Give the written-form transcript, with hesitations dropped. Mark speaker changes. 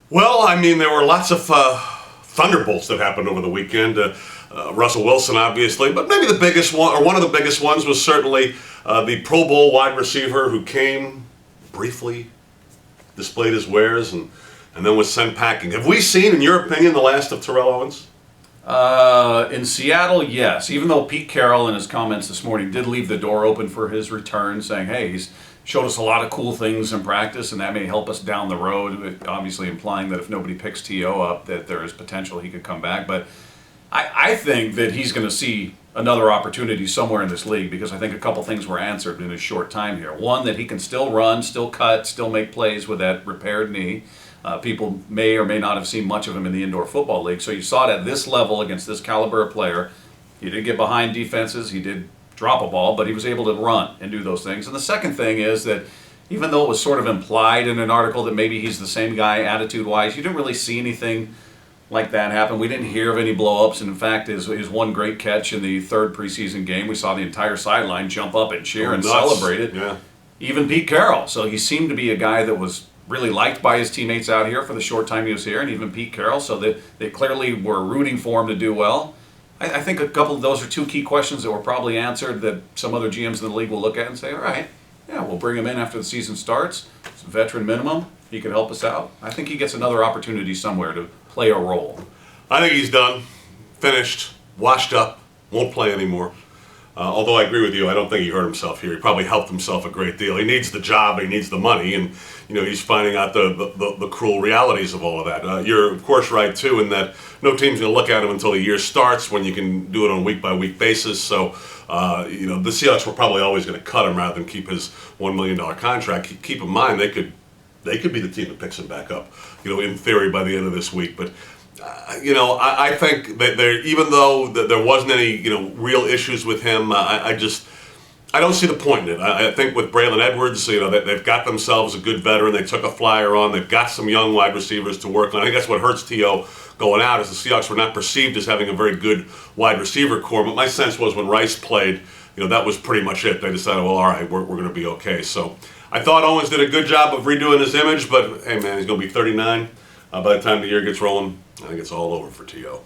Speaker 1: Well, I mean, there were lots of thunderbolts that happened over the weekend. Russell Wilson, obviously, but maybe the biggest one, or one of the biggest ones, was certainly the Pro Bowl wide receiver who came briefly, displayed his wares, and then was sent packing. Have we seen, in your opinion, the last of Terrell Owens?
Speaker 2: In Seattle, yes. Even though Pete Carroll in his comments this morning did leave the door open for his return, saying, hey, he's showed us a lot of cool things in practice, and that may help us down the road, obviously implying that if nobody picks T.O. up, that there is potential he could come back. But I think that he's going to see another opportunity somewhere in this league, because I think a couple things were answered in his short time here. One, that he can still run, still cut, still make plays with that repaired knee. People may or may not have seen much of him in the indoor football league. So you saw it at this level against this caliber of player. He did get behind defenses. He did drop a ball, but he was able to run and do those things. And the second thing is that even though it was sort of implied in an article that maybe he's the same guy attitude-wise, you didn't really see anything like that happen. We didn't hear of any blow-ups. And in fact, his one great catch in the third preseason game, we saw the entire sideline jump up and cheer and celebrate it.
Speaker 1: Yeah.
Speaker 2: Even Pete Carroll. So he seemed to be a guy that was really liked by his teammates out here for the short time he was here, and even Pete Carroll, so they clearly were rooting for him to do well. I think a couple of those are two key questions that were probably answered that some other GMs in the league will look at and say, all right, yeah, we'll bring him in after the season starts. It's a veteran minimum. He could help us out. I think he gets another opportunity somewhere to play a role.
Speaker 1: I think he's done, finished, washed up, won't play anymore. Although I agree with you, I don't think he hurt himself here. He probably helped himself a great deal. He needs the job, he needs the money, and he's finding out the cruel realities of all of that. You're of course right too in that no team's going to look at him until the year starts, when you can do it on a week-by-week basis. So the Seahawks were probably always going to cut him rather than keep his $1 million contract. Keep in mind they could be the team that picks him back up, in theory by the end of this week, but. I think that even though there wasn't any, real issues with him, I don't see the point in it. I think with Braylon Edwards, they've got themselves a good veteran. They took a flyer on. They've got some young wide receivers to work on. I think that's what hurts T.O. going out, is the Seahawks were not perceived as having a very good wide receiver core. But my sense was when Rice played, that was pretty much it. They decided, well, all right, we're going to be okay. So I thought Owens did a good job of redoing his image, but hey, man, he's going to be 39 by the time the year gets rolling. I think it's all over for T.O.